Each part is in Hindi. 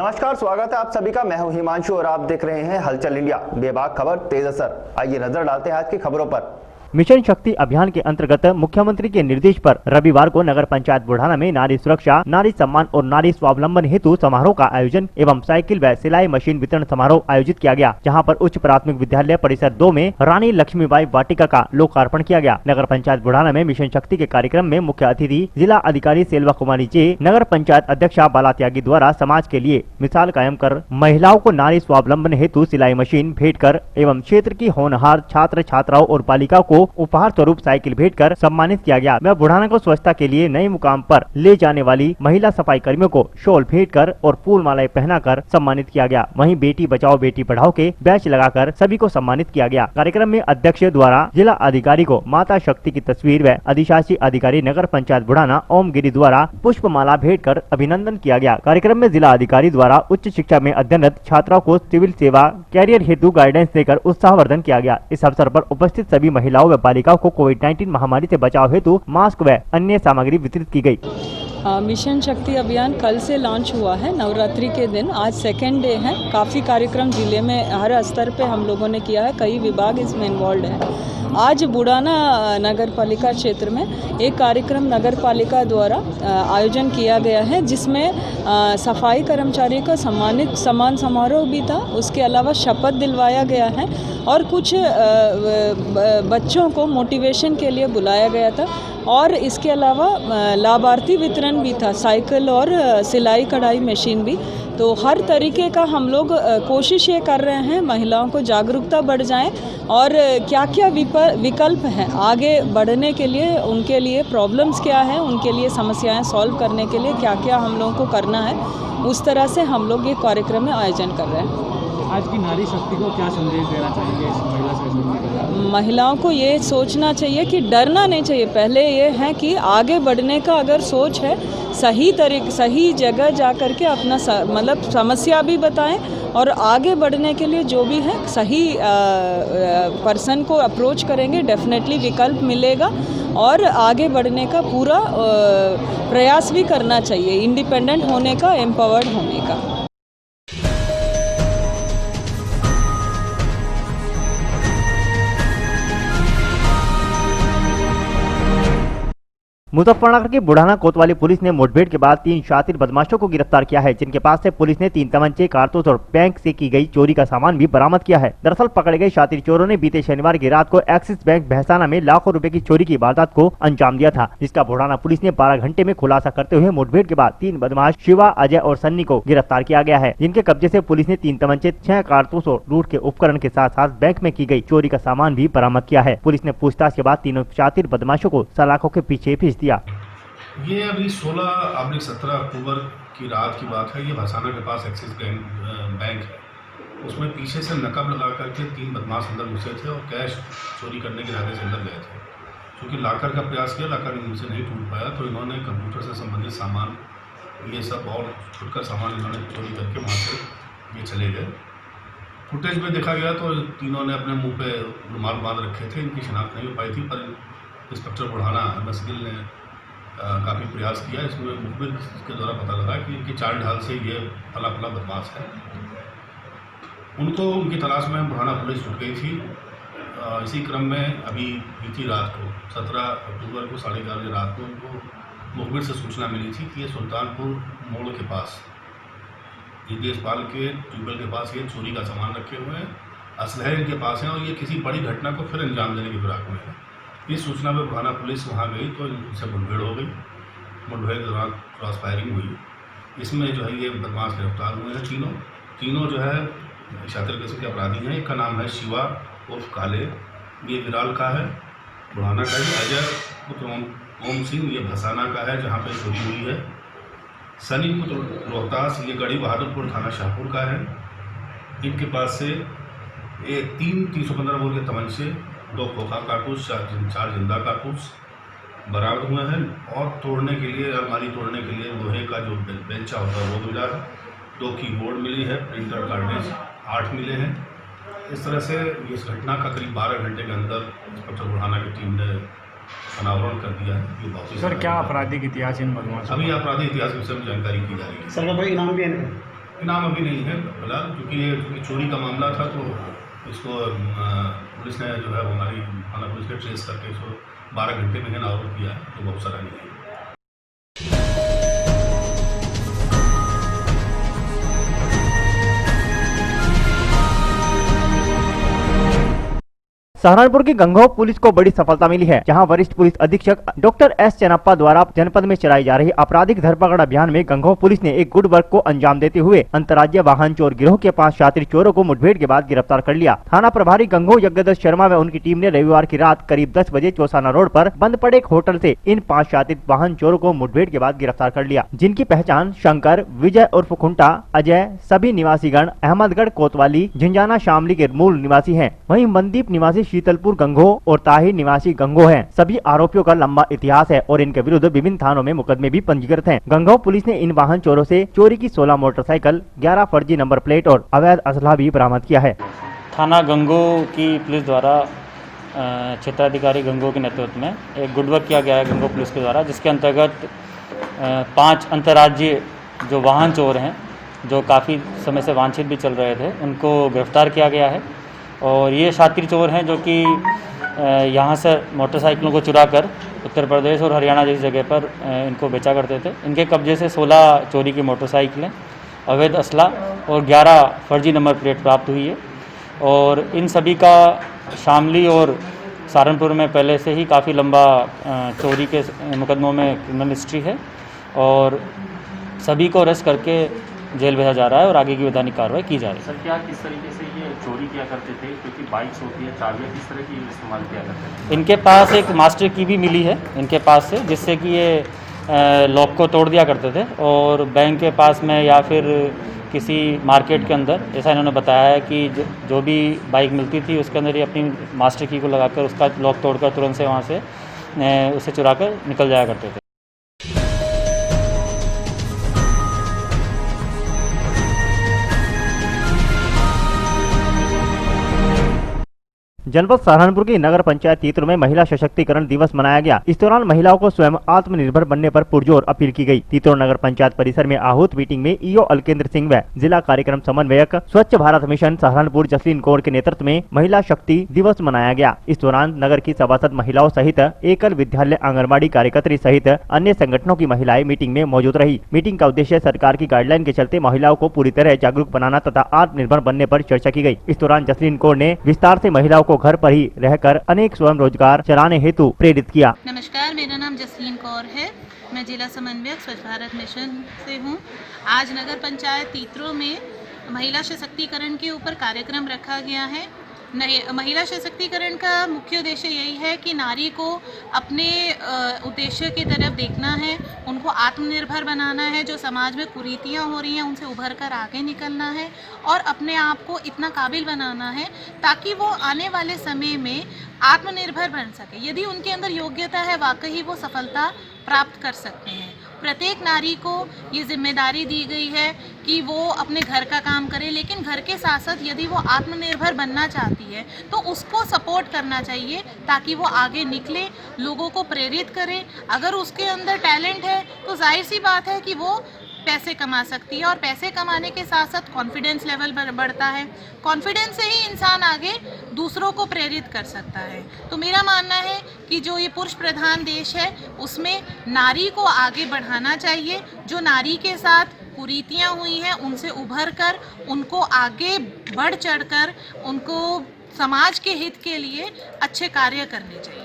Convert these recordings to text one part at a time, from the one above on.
नमस्कार, स्वागत है आप सभी का। मैं हूं हिमांशु और आप देख रहे हैं हलचल इंडिया। बेबाक खबर तेज असर। आइए नजर डालते हैं आज की खबरों पर। मिशन शक्ति अभियान के अंतर्गत मुख्यमंत्री के निर्देश पर रविवार को नगर पंचायत बुढ़ाना में नारी सुरक्षा, नारी सम्मान और नारी स्वावलंबन हेतु समारोह का आयोजन एवं साइकिल व सिलाई मशीन वितरण समारोह आयोजित किया गया, जहां पर उच्च प्राथमिक विद्यालय परिसर 2 में रानी लक्ष्मीबाई वाटिका का लोकार्पण किया गया। नगर पंचायत बुढ़ाना में मिशन शक्ति के कार्यक्रम में मुख्य अतिथि जिला अधिकारी सेल्वा कुमारी जे, नगर पंचायत अध्यक्षा बाला त्यागी द्वारा समाज के लिए मिसाल कायम कर महिलाओं को नारी स्वावलंबन हेतु सिलाई मशीन भेंट कर एवं क्षेत्र की होनहार छात्र छात्राओं और बालिकाओं को उपहार स्वरूप साइकिल भेंट कर सम्मानित किया गया। वह बुढ़ाना को स्वच्छता के लिए नए मुकाम पर ले जाने वाली महिला सफाई कर्मियों को शॉल भेंट कर और फूल मालाएं पहनाकर सम्मानित किया गया। वहीं बेटी बचाओ बेटी पढ़ाओ के बैच लगाकर सभी को सम्मानित किया गया। कार्यक्रम में अध्यक्ष द्वारा जिला अधिकारी को माता शक्ति की तस्वीर व अधिशासी अधिकारी नगर पंचायत बुढ़ाना ओम गिरी द्वारा पुष्प माला भेंट कर अभिनंदन किया गया। कार्यक्रम में जिला अधिकारी द्वारा उच्च शिक्षा में अध्ययनरत छात्राओं को सिविल सेवा कैरियर हेतु गाइडेंस देकर उत्साहवर्धन किया गया। इस अवसर पर उपस्थित सभी महिलाओं व बालिकाओं को कोविड-19 महामारी से बचाव हेतु मास्क व अन्य सामग्री वितरित की गई। मिशन शक्ति अभियान कल से लॉन्च हुआ है। नवरात्रि के दिन आज सेकेंड डे है। काफ़ी कार्यक्रम जिले में हर स्तर पे हम लोगों ने किया है। कई विभाग इसमें इन्वॉल्व है। आज बुढ़ाना नगर पालिका क्षेत्र में एक कार्यक्रम नगर पालिका द्वारा आयोजन किया गया है, जिसमें सफाई कर्मचारी को सम्मान समारोह भी था। उसके अलावा शपथ दिलवाया गया है और कुछ बच्चों को मोटिवेशन के लिए बुलाया गया था और इसके अलावा लाभार्थी वितरण भी था, साइकिल और सिलाई कढ़ाई मशीन भी। तो हर तरीके का हम लोग कोशिश ये कर रहे हैं महिलाओं को जागरूकता बढ़ जाए और क्या क्या विकल्प हैं आगे बढ़ने के लिए, उनके लिए प्रॉब्लम्स क्या है, उनके लिए समस्याएं सॉल्व करने के लिए क्या क्या हम लोगों को करना है, उस तरह से हम लोग ये कार्यक्रम में आयोजन कर रहे हैं। आज की नारी शक्ति को क्या संदेश देना चाहिए इस महिला से? महिलाओं को ये सोचना चाहिए कि डरना नहीं चाहिए। पहले ये है कि आगे बढ़ने का अगर सोच है, सही जगह जा कर के अपना मतलब समस्या भी बताएं और आगे बढ़ने के लिए जो भी है सही पर्सन को अप्रोच करेंगे, डेफिनेटली विकल्प मिलेगा और आगे बढ़ने का पूरा प्रयास भी करना चाहिए, इंडिपेंडेंट होने का, एम्पावर्ड होने का। मुजफ्फरनगर के बुढ़ाना कोतवाली पुलिस ने मुठभेड़ के बाद 3 शातिर बदमाशों को गिरफ्तार किया है, जिनके पास से पुलिस ने 3 तमंचे, कारतूस और बैंक से की गई चोरी का सामान भी बरामद किया है। दरअसल पकड़े गए शातिर चोरों ने बीते शनिवार की रात को एक्सिस बैंक भैसाना में लाखों रुपए की चोरी की वारदात को अंजाम दिया था, जिसका बुढ़ाना पुलिस ने 12 घंटे में खुलासा करते हुए मुठभेड़ के बाद 3 बदमाश शिवा, अजय और सन्नी को गिरफ्तार किया गया है, जिनके कब्जे से पुलिस ने 3 तमंचे, 6 कारतूस और लूट के उपकरण के साथ साथ बैंक में की गई चोरी का सामान भी बरामद किया है। पुलिस ने पूछताछ के बाद तीनों शातिर बदमाशों को सलाखों के पीछे भेज दिया। ये अभी 16/17 अक्टूबर की रात की बात है। ये भसाना के पास एक्सिस बैंक है, उसमें पीछे से नकब लगा करके 3 बदमाश अंदर घुसे थे और कैश चोरी करने के इरादे से अंदर गए थे। क्योंकि लाकर का प्रयास किया, लाकर इनसे नहीं टूट पाया, तो इन्होंने कंप्यूटर से संबंधित सामान, ये सब और छुटकर सामान इन्होंने चोरी करके वहाँ से ये चले गए। फुटेज में देखा गया तो तीनों ने अपने मुँह पे रुमाल बांध रखे थे। इनकी शिनाख्त नहीं हो पाई थी, पर इंस्पेक्टर बुढ़ाना एमएस गिल ने काफ़ी प्रयास किया। इसमें मुखबिर के द्वारा पता लगा कि इनकी चाल ढाल से ये फला बदमाश है। उनको उनकी तलाश में बुढ़ाना पुलिस छुट गई थी। इसी क्रम में अभी बीती रात को 17 अक्टूबर को 11:30 बजे रात को उनको मुखबिर से सूचना मिली थी कि ये सुल्तानपुर मोड़ के पास देशपाल के ट्यूबवेल के पास ये चोरी का सामान रखे हुए हैं, असलहे इनके पास हैं और ये किसी बड़ी घटना को फिर अंजाम देने की फिराक में है। इस सूचना पर बुढ़ाना पुलिस वहाँ गई तो इनसे मुठभेड़ हो गई। मुठभेड़ के दौरान क्रॉस फायरिंग हुई। इसमें जो है ये बदमाश गिरफ्तार हुए हैं। तीनों जो है शातिर किस्म के अपराधी हैं। एक का नाम है शिवा उर्फ काले, ये विराल का है। बुढ़ाना का ही अजय पुत्र ओम सिंह, ये भसाना का है जहाँ पे चोरी हुई है। सनी पुत्र रोहतास, ये गढ़ी बहादुरपुर थाना शाहपुर का है। इनके पास से 3 315 बोर के तमंचे, 2 खोखा कारतूस, 4 जिंदा कारतूस बरामद हुए हैं और तोड़ने के लिए, अलमारी तोड़ने के लिए लोहे का जो बेंचा होता है वो मिला है। 2 कीबोर्ड मिली है, प्रिंटर कार्टेज 8 मिले हैं। इस तरह से इस घटना का करीब 12 घंटे के अंदर इंस्पेक्टर बुढ़ाना की टीम ने अनावरण कर दिया है। ये सर क्या आपराधिक इतिहास इन बदमाशों? अभी आपराधिक इतिहास के विषय में जानकारी की जा रही है। सर कोई इनाम भी है? इनाम अभी नहीं है फिलहाल, क्योंकि ये चोरी का मामला था, तो इसको पुलिस ने जो है हमारी थाना पुलिस ने ट्रेस करके इसको 12 घंटे में नावल किया है, तो बहुत सराहनीय है। सहारनपुर की गंगोह पुलिस को बड़ी सफलता मिली है, जहां वरिष्ठ पुलिस अधीक्षक डॉक्टर एस चेन्नप्पा द्वारा जनपद में चलाई जा रही आपराधिक धरपकड़ अभियान में गंगोह पुलिस ने एक गुड वर्क को अंजाम देते हुए अंतर्राज्यीय वाहन चोर गिरोह के 5 शातिर चोरों को मुठभेड़ के बाद गिरफ्तार कर लिया। थाना प्रभारी गंगोह यज्ञदत्त शर्मा व उनकी टीम ने रविवार की रात करीब 10 बजे चौसाना रोड पर बंद पड़े एक होटल से इन 5 शातिर वाहन चोरों को मुठभेड़ के बाद गिरफ्तार कर लिया, जिनकी पहचान शंकर, विजय उर्फ खुंटा, अजय, सभी निवासीगण अहमदगढ़ कोतवाली झुंझाना शामली के मूल निवासी है। वहीं मनदीप निवासी शीतलपुर गंगोह और ताहिर निवासी गंगोह हैं। सभी आरोपियों का लंबा इतिहास है और इनके विरुद्ध विभिन्न थानों में मुकदमे भी पंजीकृत हैं। गंगोह पुलिस ने इन वाहन चोरों से चोरी की 16 मोटरसाइकिल, 11 फर्जी नंबर प्लेट और अवैध असला भी बरामद किया है। थाना गंगोह की पुलिस द्वारा क्षेत्राधिकारी गंगोह के नेतृत्व में एक गुड वर्क किया गया है गंगोह पुलिस के द्वारा, जिसके अंतर्गत 5 अंतर्राज्यीय जो वाहन चोर हैं, जो काफ़ी समय से वांछित भी चल रहे थे, उनको गिरफ्तार किया गया है। और ये शातिर चोर हैं जो कि यहाँ से मोटरसाइकिलों को चुरा कर उत्तर प्रदेश और हरियाणा जैसी जगह पर इनको बेचा करते थे। इनके कब्जे से 16 चोरी की मोटरसाइकिलें, अवैध असला और 11 फर्जी नंबर प्लेट प्राप्त हुई है। और इन सभी का शामली और सहारनपुर में पहले से ही काफ़ी लंबा चोरी के मुकदमों में क्रिमिनल हिस्ट्री है और सभी को अरेस्ट करके जेल भेजा जा रहा है और आगे की वैधानिक कार्रवाई की जा रही है। सर, क्या किस तरीके से ये चोरी किया करते थे, क्योंकि बाइक्स होती है, चाबियाँ किस तरह की इस्तेमाल किया करते थे? इनके पास एक मास्टर की भी मिली है इनके पास से, जिससे कि ये लॉक को तोड़ दिया करते थे और बैंक के पास में या फिर किसी मार्केट के अंदर, जैसा इन्होंने बताया है कि जो भी बाइक मिलती थी उसके अंदर ये अपनी मास्टर की को लगाकर उसका लॉक तोड़कर तुरंत से वहाँ से उसे चुरा कर निकल जाया करते थे। जनपद सहारनपुर की नगर पंचायत तीतर में महिला सशक्तिकरण दिवस मनाया गया। इस दौरान महिलाओं को स्वयं आत्मनिर्भर बनने पर पुरजोर अपील की गई। तीतर नगर पंचायत परिसर में आहूत मीटिंग में ईओ अलकेंद्र सिंह व जिला कार्यक्रम समन्वयक स्वच्छ भारत मिशन सहारनपुर जसलीन कौर के नेतृत्व में महिला शक्ति दिवस मनाया गया। इस दौरान नगर की सभासद महिलाओं सहित एकल विद्यालय आंगनबाड़ी कार्यकर्त्री सहित अन्य संगठनों की महिलाएं मीटिंग में मौजूद रही। मीटिंग का उद्देश्य सरकार की गाइडलाइन के चलते महिलाओं को पूरी तरह जागरूक बनाना तथा आत्मनिर्भर बनने पर चर्चा की गई। इस दौरान जसलीन कौर ने विस्तार से महिलाओं को घर पर ही रहकर अनेक स्वयं रोजगार चलाने हेतु प्रेरित किया। नमस्कार, मेरा नाम जसलीन कौर है। मैं जिला समन्वयक स्वच्छ भारत मिशन से हूँ। आज नगर पंचायत तीतरो में महिला सशक्तिकरण के ऊपर कार्यक्रम रखा गया है। महिला सशक्तिकरण का मुख्य उद्देश्य यही है कि नारी को अपने उद्देश्य की तरफ देखना है, उनको आत्मनिर्भर बनाना है। जो समाज में कुरीतियाँ हो रही हैं उनसे उभर कर आगे निकलना है और अपने आप को इतना काबिल बनाना है ताकि वो आने वाले समय में आत्मनिर्भर बन सके। यदि उनके अंदर योग्यता है, वाकई वो सफलता प्राप्त कर सकते हैं। प्रत्येक नारी को ये जिम्मेदारी दी गई है कि वो अपने घर का काम करे, लेकिन घर के साथ साथ यदि वो आत्मनिर्भर बनना चाहती है तो उसको सपोर्ट करना चाहिए ताकि वो आगे निकले, लोगों को प्रेरित करे। अगर उसके अंदर टैलेंट है तो जाहिर सी बात है कि वो पैसे कमा सकती है और पैसे कमाने के साथ साथ कॉन्फिडेंस लेवल बढ़ता है। कॉन्फिडेंस से ही इंसान आगे दूसरों को प्रेरित कर सकता है। तो मेरा मानना है कि जो ये पुरुष प्रधान देश है उसमें नारी को आगे बढ़ाना चाहिए। जो नारी के साथ कुरीतियाँ हुई हैं उनसे उभर कर उनको आगे बढ़ चढ़कर उनको समाज के हित के लिए अच्छे कार्य करने चाहिए।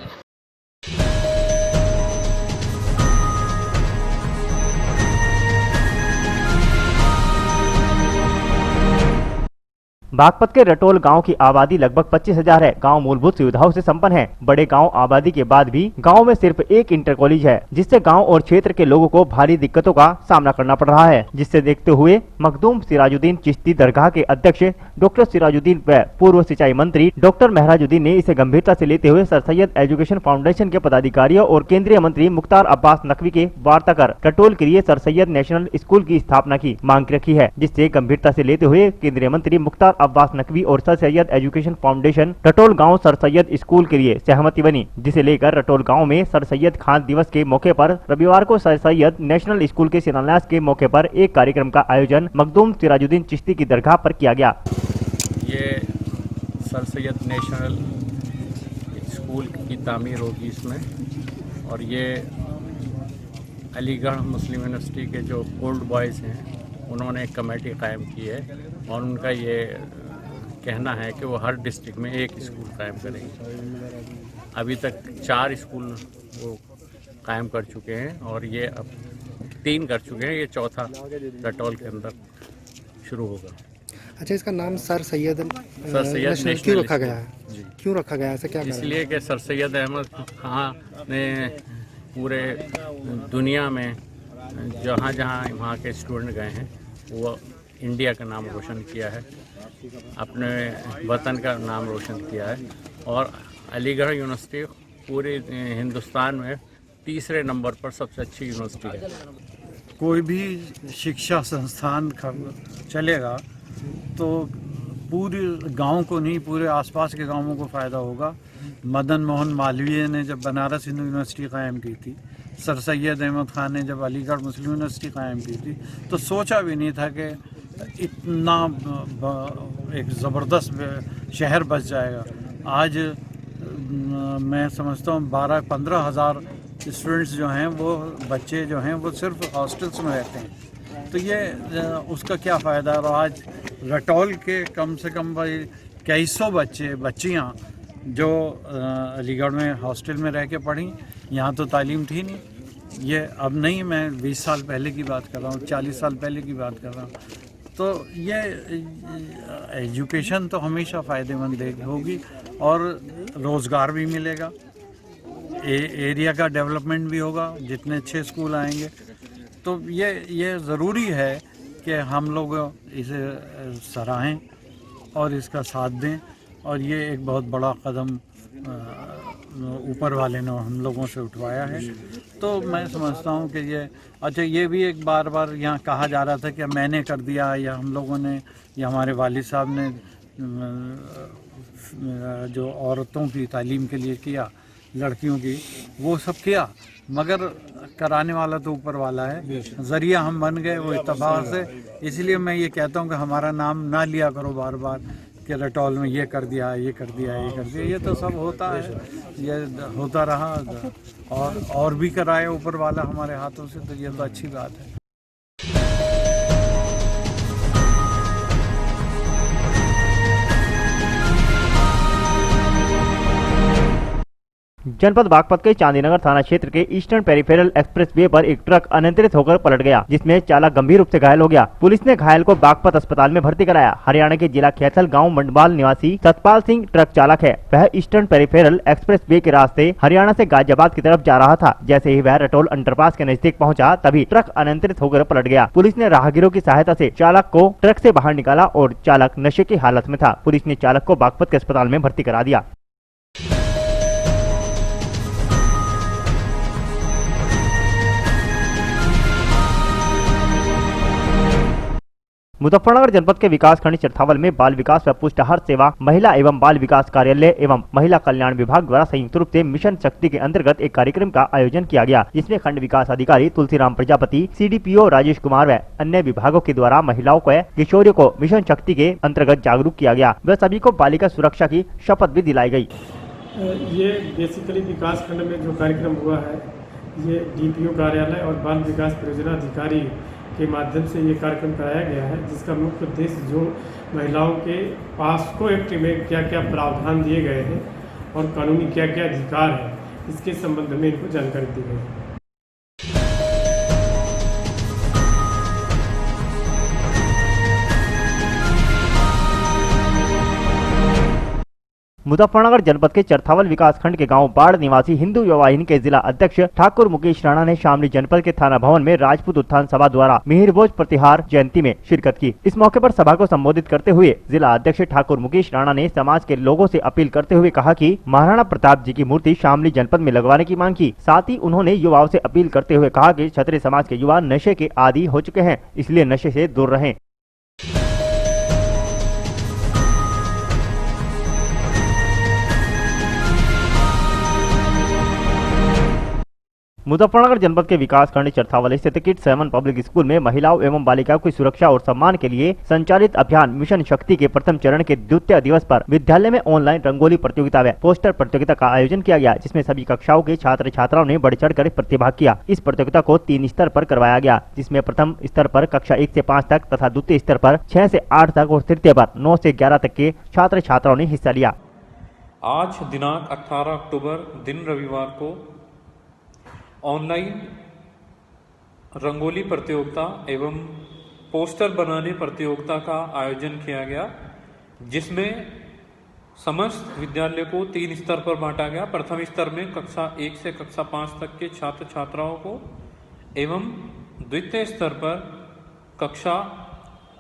बागपत के रटोल गांव की आबादी लगभग 25,000 है। गांव मूलभूत सुविधाओं से संपन्न है। बड़े गांव आबादी के बाद भी गांव में सिर्फ एक इंटर कॉलेज है, जिससे गांव और क्षेत्र के लोगों को भारी दिक्कतों का सामना करना पड़ रहा है। जिससे देखते हुए मखदूम सिराजुद्दीन चिश्ती दरगाह के अध्यक्ष डॉक्टर सिराजुद्दीन व पूर्व सिंचाई मंत्री डॉक्टर मेहराजुद्दीन ने इसे गंभीरता से लेते हुए सर सैयद एजुकेशन फाउंडेशन के पदाधिकारियों और केंद्रीय मंत्री मुख्तार अब्बास नकवी के वार्ता कर रटोल के लिए सर सैयद नेशनल स्कूल की स्थापना की मांग रखी है। जिससे गंभीरता से लेते हुए केंद्रीय मंत्री मुख्तार अब्बास नकवी और सर सैयद एजुकेशन फाउंडेशन रटोल गांव सर सैयद स्कूल के लिए सहमति बनी, जिसे लेकर रटोल गांव में सर सैयद खान दिवस के मौके पर रविवार को सर सैयद नेशनल स्कूल के शिलान्यास के मौके पर एक कार्यक्रम का आयोजन मखदूम सिराजुद्दीन चिश्ती की दरगाह पर किया गया। ये सर सैयद नेशनल स्कूल की तामीर होगी इसमें, और ये अलीगढ़ मुस्लिम यूनिवर्सिटी के जो ओल्ड बॉयज़ हैं उन्होंने एक कमेटी कायम की है, और उनका ये कहना है कि वो हर डिस्ट्रिक्ट में एक स्कूल कायम करेंगे। अभी तक 4 स्कूल वो कायम कर चुके हैं, और ये अब 3 कर चुके हैं, ये चौथा रटोल के अंदर शुरू होगा। अच्छा, इसका नाम सर सैयद नेशनल क्यों रखा गया है? क्यों रखा गया है, ऐसा क्या? इसलिए कि सर सैयद अहमद खान ने पूरे दुनिया में जहाँ जहाँ वहाँ के स्टूडेंट गए हैं वो इंडिया का नाम रोशन किया है, अपने वतन का नाम रोशन किया है, और अलीगढ़ यूनिवर्सिटी पूरे हिंदुस्तान में 3रे नंबर पर सबसे अच्छी यूनिवर्सिटी है। कोई भी शिक्षा संस्थान चलेगा तो पूरे गांव को नहीं, पूरे आसपास के गांवों को फ़ायदा होगा। मदन मोहन मालवीय ने जब बनारस हिंदू यूनिवर्सिटी कायम की थी, सर सैयद अहमद खान ने जब अलीगढ़ मुस्लिम यूनिवर्सिटी कायम की थी, तो सोचा भी नहीं था कि इतना एक ज़बरदस्त शहर बच जाएगा। आज मैं समझता हूँ 12-15 हज़ार स्टूडेंट्स जो हैं, वो बच्चे जो हैं वो सिर्फ हॉस्टल्स में रहते हैं, तो ये उसका क्या फ़ायदा। और आज रटोल के कम से कम भाई कई सौ बच्चियाँ जो अलीगढ़ में हॉस्टल में रह के पढ़ी, यहाँ तो तालीम थी नहीं। ये अब नहीं, मैं 20 साल पहले की बात कर रहा हूँ, 40 साल पहले की बात कर रहा हूँ। तो ये एजुकेशन तो हमेशा फ़ायदेमंद होगी, और रोज़गार भी मिलेगा, एरिया का डेवलपमेंट भी होगा, जितने अच्छे स्कूल आएंगे। तो ये ज़रूरी है कि हम लोग इसे सराहें और इसका साथ दें, और ये एक बहुत बड़ा कदम ऊपर वाले ने हम लोगों से उठवाया है। तो मैं समझता हूँ कि ये अच्छा, ये भी एक बार यहाँ कहा जा रहा था कि मैंने कर दिया, या हम लोगों ने, या हमारे वालिद साहब ने जो औरतों की तालीम के लिए किया, लड़कियों की, वो सब किया, मगर कराने वाला तो ऊपर वाला है, ज़रिया हम बन गए वो इत्तेफाक से। इसलिए मैं ये कहता हूँ कि हमारा नाम ना लिया करो बार बार कि रटोल में ये कर दिया, ये कर दिया, ये कर दिया। ये तो सब होता है, ये होता रहा, और भी कराए ऊपर वाला हमारे हाथों से, तो ये तो अच्छी बात है। जनपद बागपत के चांदीनगर थाना क्षेत्र के ईस्टर्न पेरिफेरल एक्सप्रेस वे पर एक ट्रक अनियंत्रित होकर पलट गया, जिसमें चालक गंभीर रूप से घायल हो गया। पुलिस ने घायल को बागपत अस्पताल में भर्ती कराया। हरियाणा के जिला खैथल गांव मंडबाल निवासी सतपाल सिंह ट्रक चालक है। वह ईस्टर्न पेरिफेरल एक्सप्रेस वे के रास्ते हरियाणा से गाजियाबाद की तरफ जा रहा था। जैसे ही वह रटोल अंडरपास के नजदीक पहुँचा, तभी ट्रक अनियंत्रित होकर पलट गया। पुलिस ने राहगीरों की सहायता से चालक को ट्रक से बाहर निकाला और चालक नशे की हालत में था। पुलिस ने चालक को बागपत के अस्पताल में भर्ती करा दिया। मुजफ्फरनगर जनपद के विकास खंड चरथावल में बाल विकास व पुष्टाहार सेवा, महिला एवं बाल विकास कार्यालय एवं महिला कल्याण विभाग द्वारा संयुक्त रूप से मिशन शक्ति के अंतर्गत एक कार्यक्रम का आयोजन किया गया, जिसमें खंड विकास अधिकारी तुलसीराम प्रजापति, CDPO राजेश कुमार व अन्य विभागों के द्वारा महिलाओं को किशोरियों को मिशन शक्ति के अंतर्गत जागरूक किया गया व सभी को बालिका सुरक्षा की शपथ भी दिलाई गयी। ये बेसिकली विकास खंड में जो कार्यक्रम हुआ है, ये DPO कार्यालय और बाल विकास परियोजना अधिकारी के माध्यम से ये कार्यक्रम कराया गया है, जिसका मुख्य उद्देश्य जो महिलाओं के पास्को एक्ट में क्या क्या प्रावधान दिए गए हैं और कानूनी क्या क्या अधिकार है, इसके संबंध में इनको जानकारी दी गई है। मुजफ्फरनगर जनपद के चरथावल विकास खंड के गांव बाढ़ निवासी हिंदू युवा वाहिनी के जिला अध्यक्ष ठाकुर मुकेश राणा ने शामली जनपद के थाना भवन में राजपूत उत्थान सभा द्वारा मिहिरभोज प्रतिहार जयंती में शिरकत की। इस मौके पर सभा को संबोधित करते हुए जिला अध्यक्ष ठाकुर मुकेश राणा ने समाज के लोगों से अपील करते हुए कहा कि महाराणा प्रताप जी की मूर्ति शामली जनपद में लगवाने की मांग की। साथ ही उन्होंने युवाओं से अपील करते हुए कहा कि क्षत्रिय समाज के युवा नशे के आदी हो चुके हैं, इसलिए नशे से दूर रहें। मुजफ्फरनगर जनपद के विकास खंड चरथावल स्थित किड 7 पब्लिक स्कूल में महिलाओं एवं बालिकाओं की सुरक्षा और सम्मान के लिए संचालित अभियान मिशन शक्ति के प्रथम चरण के द्वितीय दिवस पर विद्यालय में ऑनलाइन रंगोली प्रतियोगिता व पोस्टर प्रतियोगिता का आयोजन किया गया, जिसमें सभी कक्षाओं के छात्र छात्राओं ने बढ़ चढ़ कर प्रतिभाग किया। इस प्रतियोगिता को 3 स्तर पर करवाया गया, जिसमें प्रथम स्तर पर कक्षा 1 से 5 तक तथा द्वितीय स्तर पर 6 से 8 तक और तृतीय पर 9 से 11 तक के छात्र छात्राओं ने हिस्सा लिया। आज दिनांक 18 अक्टूबर दिन रविवार को ऑनलाइन रंगोली प्रतियोगिता एवं पोस्टर बनाने प्रतियोगिता का आयोजन किया गया, जिसमें समस्त विद्यालय को 3 स्तर पर बांटा गया। प्रथम स्तर में कक्षा 1 से कक्षा 5 तक के छात्र छात्राओं को एवं द्वितीय स्तर पर कक्षा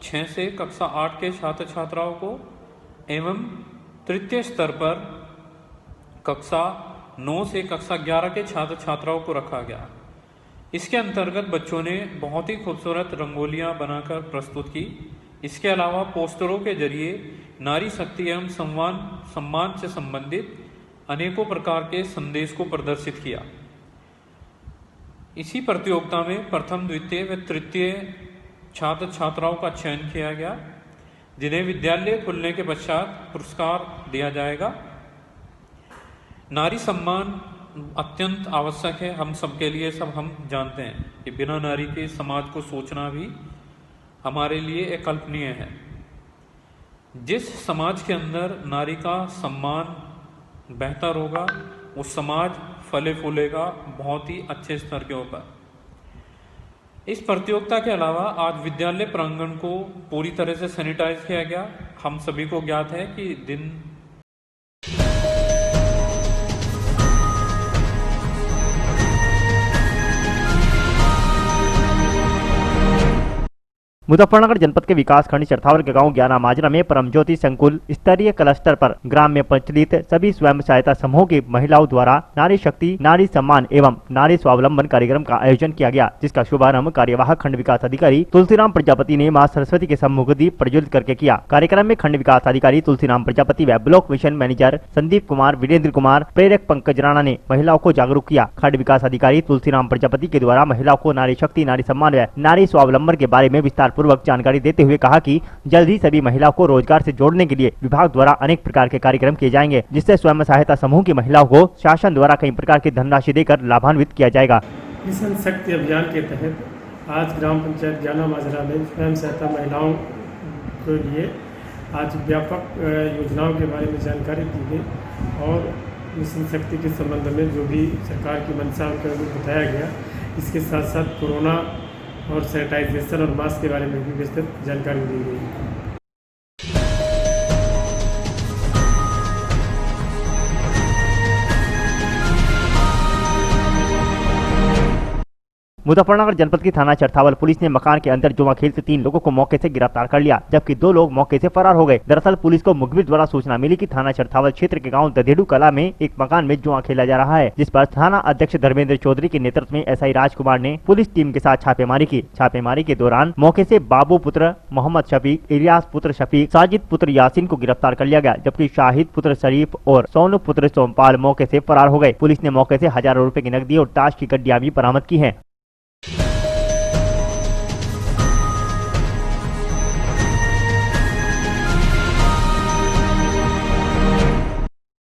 6 से कक्षा 8 के छात्र छात्राओं को एवं तृतीय स्तर पर कक्षा 9 से कक्षा 11 के छात्र छात्राओं को रखा गया। इसके अंतर्गत बच्चों ने बहुत ही खूबसूरत रंगोलियां बनाकर प्रस्तुत की। इसके अलावा पोस्टरों के जरिए नारी शक्ति एवं सम्मान से संबंधित अनेकों प्रकार के संदेश को प्रदर्शित किया। इसी प्रतियोगिता में प्रथम, द्वितीय व तृतीय छात्र छात्राओं का चयन किया गया, जिन्हें विद्यालय खुलने के पश्चात पुरस्कार दिया जाएगा। नारी सम्मान अत्यंत आवश्यक है हम सबके लिए। सब हम जानते हैं कि बिना नारी के समाज को सोचना भी हमारे लिए अकल्पनीय है। जिस समाज के अंदर नारी का सम्मान बेहतर होगा, वो समाज फले फूलेगा बहुत ही अच्छे स्तर के ऊपर। इस प्रतियोगिता के अलावा आज विद्यालय प्रांगण को पूरी तरह से सैनिटाइज किया गया। हम सभी को ज्ञात है कि दिन मुजफ्फरनगर जनपद के विकास खंड चरथावल के गांव ज्ञाना माजरा में परम ज्योति संकुल स्तरीय क्लस्टर पर ग्राम में प्रचलित सभी स्वयं सहायता समूह की महिलाओं द्वारा नारी शक्ति, नारी सम्मान एवं नारी स्वावलंबन कार्यक्रम का आयोजन किया गया, जिसका शुभारंभ कार्यवाहक खंड विकास अधिकारी तुलसीराम प्रजापति ने मां सरस्वती के सम्मुख दीप प्रज्वलित करके किया। कार्यक्रम में खंड विकास अधिकारी तुलसीराम प्रजापति व block mission manager Sandeep Kumar, Virendra Kumar, प्रेरक पंकज राणा ने महिलाओं को जागरूक किया। खंड विकास अधिकारी तुलसीराम प्रजापति के द्वारा महिलाओं को नारी शक्ति, नारी सम्मान व नारी स्वावलंबन के बारे में विस्तार पूर्वक जानकारी देते हुए कहा कि जल्द ही सभी महिलाओं को रोजगार से जोड़ने के लिए विभाग द्वारा अनेक प्रकार के कार्यक्रम किए जाएंगे, जिससे स्वयं सहायता समूह की महिलाओं को शासन द्वारा कई प्रकार की धनराशि देकर लाभान्वित किया जाएगा। मिशन शक्ति अभियान के तहत आज ग्राम पंचायत ज्ञाना माजरा में स्वयं सहायता महिलाओं के लिए आज व्यापक योजनाओं के बारे में जानकारी दी गई और मिशन शक्ति के संबंध में जो भी सरकार की मंशा बताया गया। इसके साथ साथ कोरोना और सैनिटाइजेशन और मास्क के बारे में भी विस्तृत जानकारी दी गई। मुजफ्फरनगर जनपद की थाना चरथावल पुलिस ने मकान के अंदर जुआ खेलते 3 लोगों को मौके से गिरफ्तार कर लिया, जबकि 2 लोग मौके से फरार हो गए। दरअसल पुलिस को मुखबिर द्वारा सूचना मिली कि थाना चरथावल क्षेत्र के गांव ददेड़ू कला में एक मकान में जुआ खेला जा रहा है, जिस पर थाना अध्यक्ष धर्मेंद्र चौधरी के नेतृत्व में एसआई राजकुमार ने पुलिस टीम के साथ छापेमारी की। छापेमारी के दौरान मौके से बाबू पुत्र मोहम्मद शफीक, इलियास पुत्र शफीक, साजिद पुत्र यासीन को गिरफ्तार कर लिया गया, जबकि शाहिद पुत्र शरीफ और सोनू पुत्र सोमपाल मौके से फरार हो गए। पुलिस ने मौके से हजारों रुपए की नकदी और ताश की गड्डियां भी बरामद की है।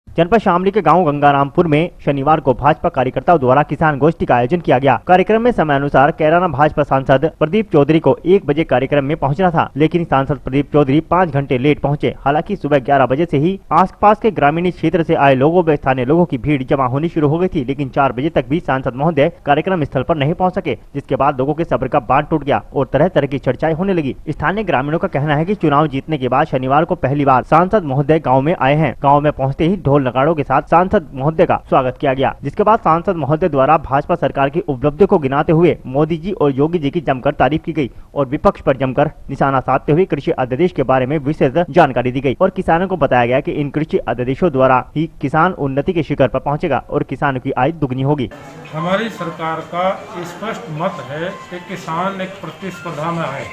जनपद शामली के गांव गंगारामपुर में शनिवार को भाजपा कार्यकर्ताओं द्वारा किसान गोष्ठी का आयोजन किया गया। कार्यक्रम में समय अनुसार कैराना भाजपा सांसद प्रदीप चौधरी को 1 बजे कार्यक्रम में पहुंचना था, लेकिन सांसद प्रदीप चौधरी 5 घंटे लेट पहुंचे। हालांकि सुबह 11 बजे से ही आसपास के ग्रामीण क्षेत्र से आए लोगों व स्थानीय लोगों की भीड़ जमा होनी शुरू हो गई थी, लेकिन 4 बजे तक भी सांसद महोदय कार्यक्रम स्थल पर नहीं पहुँच सके, जिसके बाद लोगों के सब्र का बांध टूट गया और तरह तरह की चर्चाएं होने लगी। स्थानीय ग्रामीणों का कहना है कि चुनाव जीतने के बाद शनिवार को पहली बार सांसद महोदय गाँव में आए हैं। गाँव में पहुँचते ही ढोल नगाड़ों के साथ सांसद महोदय का स्वागत किया गया, जिसके बाद सांसद महोदय द्वारा भाजपा सरकार की उपलब्धियों को गिनाते हुए मोदी जी और योगी जी की जमकर तारीफ की गई और विपक्ष पर जमकर निशाना साधते हुए कृषि अध्यादेश के बारे में विशेष जानकारी दी गई और किसानों को बताया गया कि इन कृषि अध्यादेशों द्वारा ही किसान उन्नति के शिखर पर पहुंचेगा और किसानों की आय दुगनी होगी। हमारी सरकार का स्पष्ट मत है कि किसान एक प्रतिस्पर्धा में आए,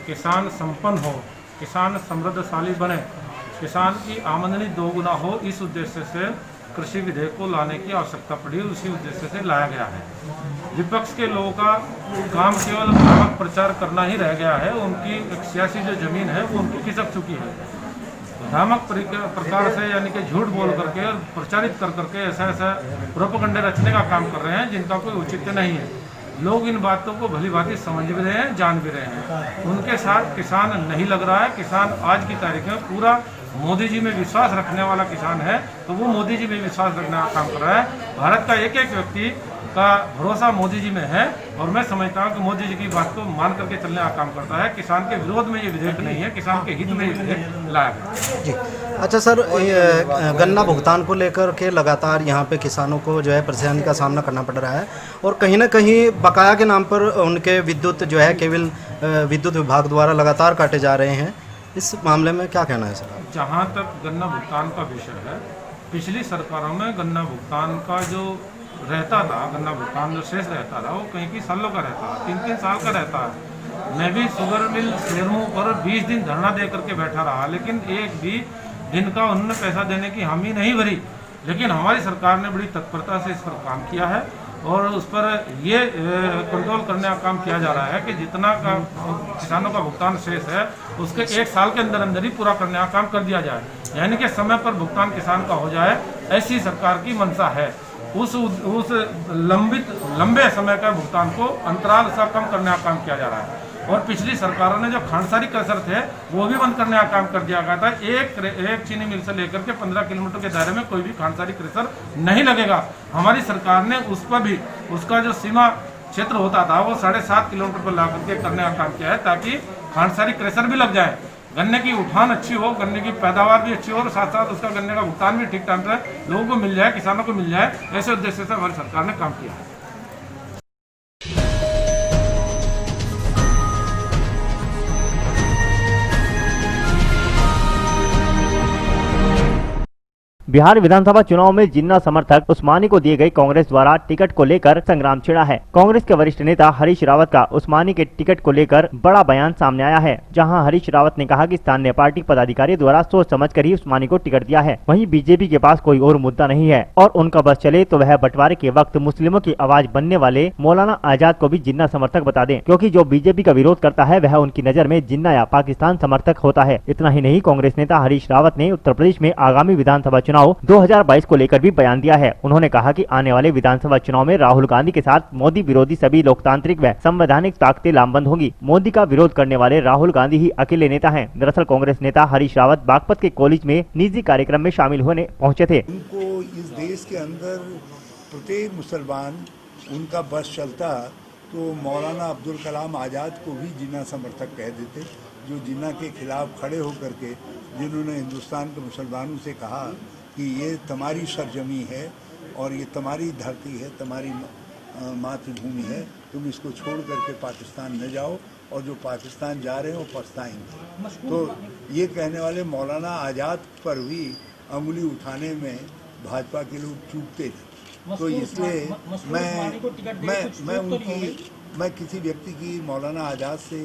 किसान संपन्न हो, किसान समृद्धशाली बने, किसान की आमदनी दोगुना हो, इस उद्देश्य से कृषि विधेयक को लाने की आवश्यकता पड़ी, उसी उद्देश्य से लाया गया है। विपक्ष के लोगों का काम केवल भ्रामक प्रचार करना ही रह गया है। उनकी एक सियासी जो जमीन है वो उनको खिसक चुकी है। भ्रामक प्रकार से यानी कि झूठ बोल करके और प्रचारित कर करके ऐसा प्रोपेगेंडा रचने का काम कर रहे हैं जिनका कोई औचित्य नहीं है। लोग इन बातों को भली भांति समझ भी रहे हैं, जान भी रहे हैं। उनके साथ किसान नहीं लग रहा है। किसान आज की तारीख में पूरा मोदी जी में विश्वास रखने वाला किसान है, तो वो मोदी जी में विश्वास रखने का काम कर रहा है। भारत का एक एक व्यक्ति का भरोसा मोदी जी में है और मैं समझता हूँ कि मोदी जी की बात को मान करके चलने का काम करता है। किसान के विरोध में ये विधेयक नहीं है, किसान के हित में ये विधेयक लाया गया जी। अच्छा सर, गन्ना भुगतान को लेकर के लगातार यहाँ पे किसानों को जो है परेशानी का सामना करना पड़ रहा है और कहीं ना कहीं बकाया के नाम पर उनके विद्युत जो है केवल विद्युत विभाग द्वारा लगातार काटे जा रहे हैं। इस मामले में क्या कहना है सर? जहाँ तक गन्ना भुगतान का विषय है, पिछली सरकारों में गन्ना भुगतान का जो रहता था, गन्ना भुगतान जो शेष रहता था वो कहीं की सालों का रहता है, 3-3 साल का रहता है। मैं भी शुगर मिल शेयरों पर 20 दिन धरना दे करके बैठा रहा, लेकिन एक भी दिन का उन्होंने पैसा देने की हामी नहीं भरी। लेकिन हमारी सरकार ने बड़ी तत्परता से इस पर काम किया है और उस पर ये कंट्रोल करने का काम किया जा रहा है कि जितना का किसानों का भुगतान शेष है उसके 1 साल के अंदर अंदर ही पूरा करने का काम कर दिया जाए, यानी कि समय पर भुगतान किसान का हो जाए, ऐसी सरकार की मंशा है। उस लंबे समय का भुगतान को अंतराल सा कम करने का काम किया जा रहा है। और पिछली सरकारों ने जो खांडसारी क्रशर थे वो भी बंद करने का काम कर दिया गया था। एक चीनी मिल से लेकर के 15 किलोमीटर के दायरे में कोई भी खांडसारी क्रशर नहीं लगेगा। हमारी सरकार ने उस पर भी उसका जो सीमा क्षेत्र होता था वो 7.5 किलोमीटर पर ला करके करने का काम किया है, ताकि खांडसारी क्रशर भी लग जाए, गन्ने की उठान अच्छी हो, गन्ने की पैदावार भी अच्छी हो और साथ साथ उसका गन्ने का भुगतान भी ठीक टाइम से लोगों को मिल जाए, किसानों को मिल जाए। ऐसे उद्देश्य से हमारी सरकार ने काम किया है। बिहार विधानसभा चुनाव में जिन्ना समर्थक उस्मानी को दिए गए कांग्रेस द्वारा टिकट को लेकर संग्राम छिड़ा है। कांग्रेस के वरिष्ठ नेता हरीश रावत का उस्मानी के टिकट को लेकर बड़ा बयान सामने आया है, जहां हरीश रावत ने कहा कि स्थानीय पार्टी पदाधिकारी द्वारा सोच समझकर ही उस्मानी को टिकट दिया है। वहीं बीजेपी के पास कोई और मुद्दा नहीं है और उनका बस चले तो वह बंटवारे के वक्त मुस्लिमों की आवाज बनने वाले मौलाना आजाद को भी जिन्ना समर्थक बता दें, क्योंकि जो बीजेपी का विरोध करता है वह उनकी नजर में जिन्ना या पाकिस्तान समर्थक होता है। इतना ही नहीं, कांग्रेस नेता हरीश रावत ने उत्तर प्रदेश में आगामी विधानसभा चुनाव 2022 को लेकर भी बयान दिया है। उन्होंने कहा कि आने वाले विधानसभा चुनाव में राहुल गांधी के साथ मोदी विरोधी सभी लोकतांत्रिक व संवैधानिक ताकतें लामबंद होंगी। मोदी का विरोध करने वाले राहुल गांधी ही अकेले नेता हैं। दरअसल कांग्रेस नेता हरीश रावत बागपत के कॉलेज में निजी कार्यक्रम में शामिल होने पहुंचे थे। उनको इस देश के अंदर प्रत्येक मुसलमान उनका बस चलता तो मौलाना अब्दुल कलाम आज़ाद को भी जिन्ना समर्थक कह देते, जो जिन्ना के खिलाफ खड़े होकर के जिन्होंने हिंदुस्तान के मुसलमानों से कहा कि ये तुम्हारी सरजमी है और ये तुम्हारी धरती है, तुम्हारी मातृभूमि है, तुम इसको छोड़ करके पाकिस्तान न जाओ और जो पाकिस्तान जा रहे हैं वो पछताएंगे। तो ये कहने वाले मौलाना आज़ाद पर भी अंगुली उठाने में भाजपा के लोग चूकते थे। तो इसलिए मैं किसी व्यक्ति की मौलाना आज़ाद से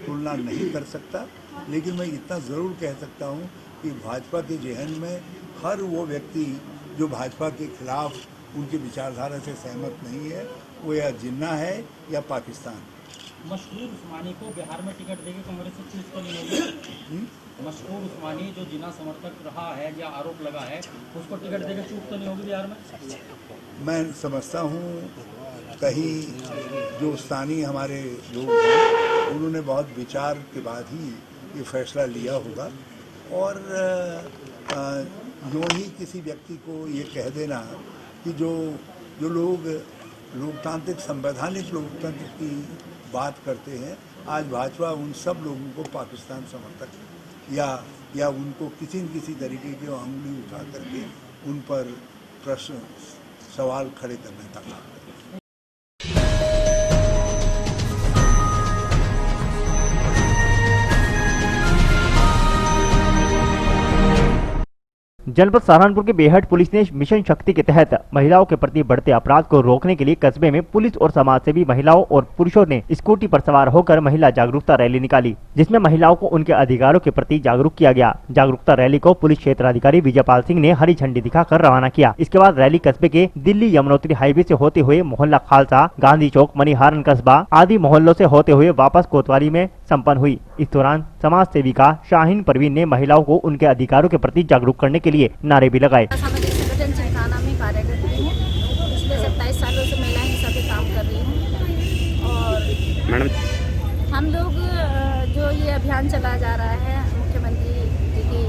तुलना नहीं कर सकता, लेकिन मैं इतना ज़रूर कह सकता हूँ कि भाजपा के जहन में हर वो व्यक्ति जो भाजपा के खिलाफ उनकी विचारधारा से सहमत नहीं है, वो या जिन्ना है या पाकिस्तान। मशहूर उस्मानी को बिहार में टिकट देके कांग्रेस से चूज करनी होगी। मशहूर उस्मानी जो जिन्ना समर्थक रहा है या आरोप लगा है, उसको टिकट देके चूज करनी होगी बिहार में। मैं समझता हूँ कहीं जो स्थानीय हमारे लोग हैं उन्होंने बहुत विचार के बाद ही ये फैसला लिया होगा और यूँ ही किसी व्यक्ति को ये कह देना कि जो लोग लोकतांत्रिक संवैधानिक लोकतंत्र की बात करते हैं, आज भाजपा उन सब लोगों को पाकिस्तान समर्थक या उनको किसी न किसी तरीके की अंगुली उठा करके उन पर प्रश्न सवाल खड़े करने का काम करते हैं। जनपद सहारनपुर के बेहट पुलिस ने मिशन शक्ति के तहत महिलाओं के प्रति बढ़ते अपराध को रोकने के लिए कस्बे में पुलिस और समाजसेवी महिलाओं और पुरुषों ने स्कूटी पर सवार होकर महिला जागरूकता रैली निकाली, जिसमें महिलाओं को उनके अधिकारों के प्रति जागरूक किया गया। जागरूकता रैली को पुलिस क्षेत्राधिकारी विजयपाल सिंह ने हरी झंडी दिखाकर रवाना किया। इसके बाद रैली कस्बे के दिल्ली यमुनोत्री हाईवे से होते हुए मोहल्ला खालसा, गांधी चौक, मणिहारन कस्बा आदि मोहल्लों से होते हुए वापस कोतवाली में संपन्न हुई। इस दौरान समाज सेविका शाहीन परवीन ने महिलाओं को उनके अधिकारों के प्रति जागरूक करने के लिए नारे भी लगाए। सामाजिक संगठन चिंताना में कार्यरत रही हूँ। पिछले 27 सालों से महिला हिंसा पे काम कर रही हूँ और मैडम हम लोग जो ये अभियान चलाया जा रहा है मुख्यमंत्री जी की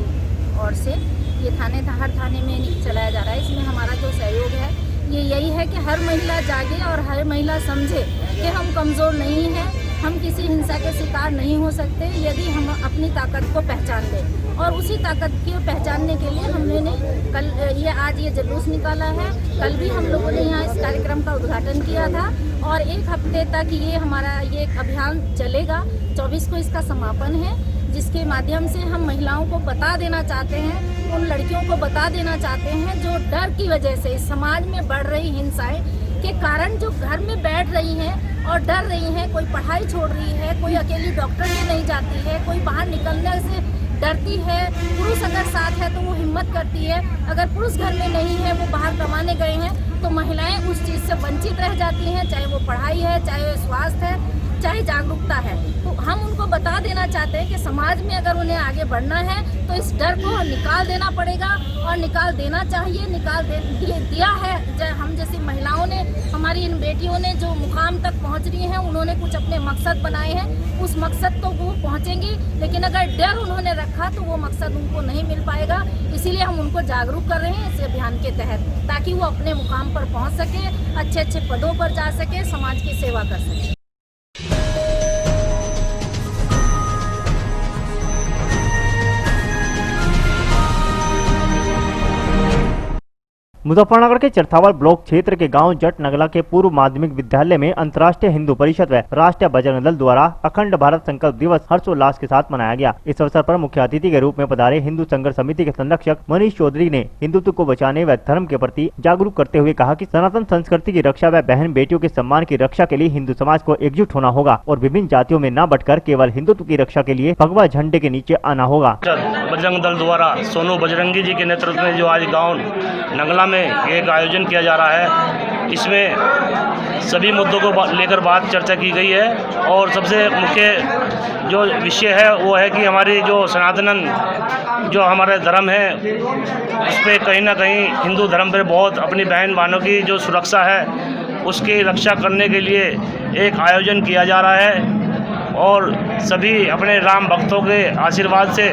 ओर से, ये हर थाने में चलाया जा रहा है। इसमें हमारा जो सहयोग है ये यही है कि हर महिला जागे और हर महिला समझे कि हम कमज़ोर नहीं हैं, हम किसी हिंसा के शिकार नहीं हो सकते यदि हम अपनी ताकत को पहचान लें। और उसी ताकत को पहचानने के लिए हमने आज ये जुलूस निकाला है। कल भी हम लोगों ने यहाँ इस कार्यक्रम का उद्घाटन किया था और 1 हफ्ते तक ये हमारा ये अभियान चलेगा। 24 को इसका समापन है, जिसके माध्यम से हम महिलाओं को बता देना चाहते हैं, उन लड़कियों को बता देना चाहते हैं जो डर की वजह से समाज में बढ़ रही हिंसाएं के कारण जो घर में बैठ रही हैं और डर रही हैं, कोई पढ़ाई छोड़ रही है, कोई अकेली डॉक्टर के नहीं जाती है, कोई बाहर निकलने से डरती है। पुरुष अगर साथ है तो वो हिम्मत करती है, अगर पुरुष घर में नहीं है, वो बाहर कमाने गए हैं, तो महिलाएं उस चीज़ से वंचित रह जाती हैं, चाहे वो पढ़ाई है, चाहे वो स्वास्थ्य है, चाहे जागरूकता है। तो हम उनको बता देना चाहते हैं कि समाज में अगर उन्हें आगे बढ़ना है तो इस डर को निकाल देना पड़ेगा और निकाल देना चाहिए। दिया है हम जैसी महिलाओं ने, हमारी इन बेटियों ने जो मुकाम तक पहुंच रही हैं, उन्होंने कुछ अपने मकसद बनाए हैं, उस मकसद तो वो पहुंचेंगी, लेकिन अगर डर उन्होंने रखा तो वो मकसद उनको नहीं मिल पाएगा। इसीलिए हम उनको जागरूक कर रहे हैं इस अभियान के तहत, ताकि वो अपने मुकाम पर पहुँच सके, अच्छे अच्छे पदों पर जा सके, समाज की सेवा कर सके। मुजफ्फरनगर के चरथावल ब्लॉक क्षेत्र के गांव जट नगला के पूर्व माध्यमिक विद्यालय में अंतर्राष्ट्रीय हिंदू परिषद व राष्ट्रीय बजरंग दल द्वारा अखंड भारत संकल्प दिवस हर्षोल्लास के साथ मनाया गया। इस अवसर पर मुख्य अतिथि के रूप में पधारे हिंदू संघर्ष समिति के संरक्षक मनीष चौधरी ने हिंदुत्व को बचाने व धर्म के प्रति जागरूक करते हुए कहा कि सनातन संस्कृति की रक्षा व बहन बेटियों के सम्मान की रक्षा के लिए हिंदू समाज को एकजुट होना होगा और विभिन्न जातियों में न बंटकर केवल हिंदुत्व की रक्षा के लिए भगवा झंडे के नीचे आना होगा। बजरंग दल द्वारा सोनू बजरंगी जी के नेतृत्व में जो आज गाँव नगला में एक आयोजन किया जा रहा है, इसमें सभी मुद्दों को लेकर बात चर्चा की गई है और सबसे मुख्य जो विषय है वो है कि हमारी जो सनातन जो हमारा धर्म है उस पर कहीं ना कहीं हिंदू धर्म पर बहुत अपनी बहन भाइयों की जो सुरक्षा है उसकी रक्षा करने के लिए एक आयोजन किया जा रहा है और सभी अपने राम भक्तों के आशीर्वाद से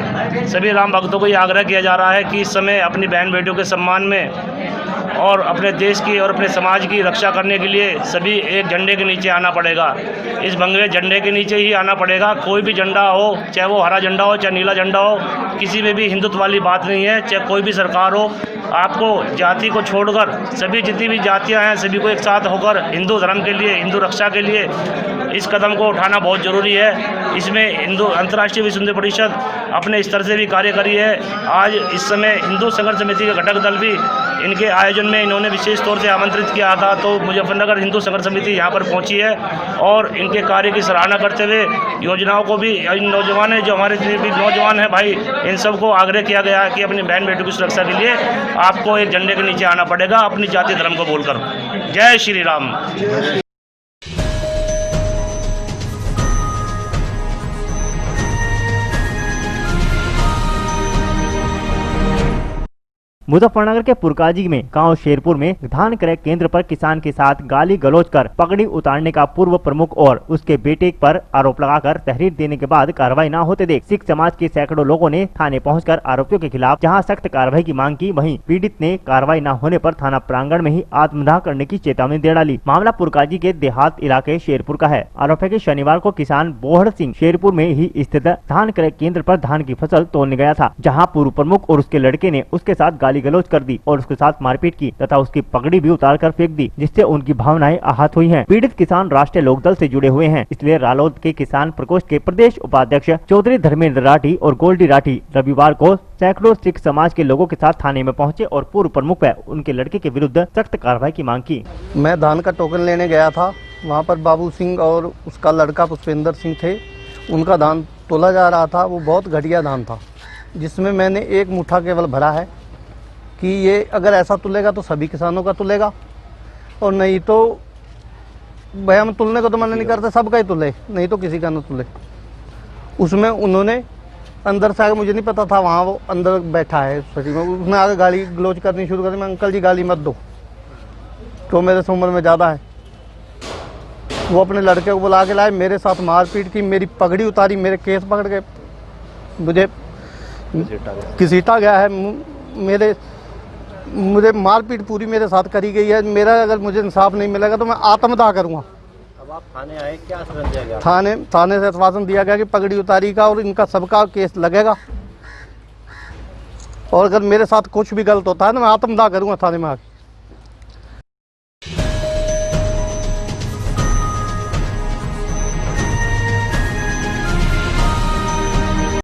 सभी राम भक्तों को ये आग्रह किया जा रहा है कि इस समय अपनी बहन बेटियों के सम्मान में और अपने देश की और अपने समाज की रक्षा करने के लिए सभी एक झंडे के नीचे आना पड़ेगा। इस भगवे झंडे के नीचे ही आना पड़ेगा। कोई भी झंडा हो, चाहे वो हरा झंडा हो, चाहे नीला झंडा हो, किसी में भी हिंदुत्व वाली बात नहीं है। चाहे कोई भी सरकार हो, आपको जाति को छोड़कर सभी जितनी भी जातियां हैं सभी को एक साथ होकर हिंदू धर्म के लिए, हिंदू रक्षा के लिए इस कदम को उठाना बहुत ज़रूरी है। इसमें हिंदू अंतर्राष्ट्रीय विश्व हिंदू परिषद अपने स्तर से भी कार्य करी है। आज इस समय हिंदू संघर्ष समिति का घटक दल भी इनके आयोजन में इन्होंने विशेष तौर से आमंत्रित किया था, तो मुजफ्फरनगर हिंदू संघर्ष समिति यहाँ पर पहुँची है और इनके कार्य की सराहना करते हुए योजनाओं को भी इन नौजवान जो हमारे जितने भी नौजवान हैं भाई, इन सबको आग्रह किया गया है कि अपनी बहन बेटियों की सुरक्षा के लिए आपको एक झंडे के नीचे आना पड़ेगा अपनी जाति धर्म को बोलकर। जय श्री राम। मुजफ्फरनगर के पुरकाजी में गांव शेरपुर में धान क्रय केंद्र पर किसान के साथ गाली गलौज कर पगड़ी उतारने का पूर्व प्रमुख और उसके बेटे पर आरोप लगाकर तहरीर देने के बाद कार्रवाई न होते देख सिख समाज के सैकड़ों लोगों ने थाने पहुंचकर आरोपियों के खिलाफ जहां सख्त कार्रवाई की मांग की, वहीं पीड़ित ने कार्रवाई न होने पर थाना प्रांगण में ही आत्मदाह करने की चेतावनी दे डाली। मामला पुरकाजी के देहात इलाके शेरपुर का है। आरोप है कि शनिवार को किसान बोहड़ सिंह शेरपुर में ही स्थित धान क्रय केंद्र पर धान की फसल तोड़ने गया था, जहाँ पूर्व प्रमुख और उसके लड़के ने उसके साथ गाली गाली गलौज कर दी और उसके साथ मारपीट की तथा उसकी पगड़ी भी उतार कर फेंक दी, जिससे उनकी भावनाएं आहत हुई हैं। पीड़ित किसान राष्ट्रीय लोकदल से जुड़े हुए हैं, इसलिए रालोद के किसान प्रकोष्ठ के प्रदेश उपाध्यक्ष चौधरी धर्मेंद्र राठी और गोल्डी राठी रविवार को सैकड़ों सिख समाज के लोगों के साथ थाने में पहुंचे और पूर्व प्रमुख व उनके लड़के के विरुद्ध सख्त कार्रवाई की मांग की। मैं धान का टोकन लेने गया था, वहाँ पर बाबू सिंह और उसका लड़का पुष्पेंद्र सिंह थे। उनका धान तोला जा रहा था, वो बहुत घटिया धान था, जिसमें मैंने एक मुट्ठा केवल भरा है कि ये अगर ऐसा तुलेगा तो सभी किसानों का तुलेगा, और नहीं तो भाई हम तुलने को तो मना नहीं करते, सबका ही तुले, नहीं तो किसी का न तुले। उसमें उन्होंने अंदर से आगे, मुझे नहीं पता था वहाँ वो अंदर बैठा है सचिव में, उसने आगे गाली गलौज करनी शुरू कर दी। मैं अंकल जी गाली मत दो, तो मेरे से उम्र में ज़्यादा है। वो अपने लड़के को बुला के लाए, मेरे साथ मारपीट की, मेरी पगड़ी उतारी, मेरे केस पकड़ के मुझे घसीटा गया है। मुझे मारपीट पूरी मेरे साथ करी गई है। मेरा अगर मुझे इंसाफ नहीं मिलेगा तो मैं आत्मदाह करूँगा। अब आप थाने आए, क्या आश्वासन दिया गया? थाने से आश्वासन दिया गया कि पगड़ी उतारी का और इनका सबका केस लगेगा, और अगर मेरे साथ कुछ भी गलत होता है ना मैं आत्मदाह करूँगा थाने में आके।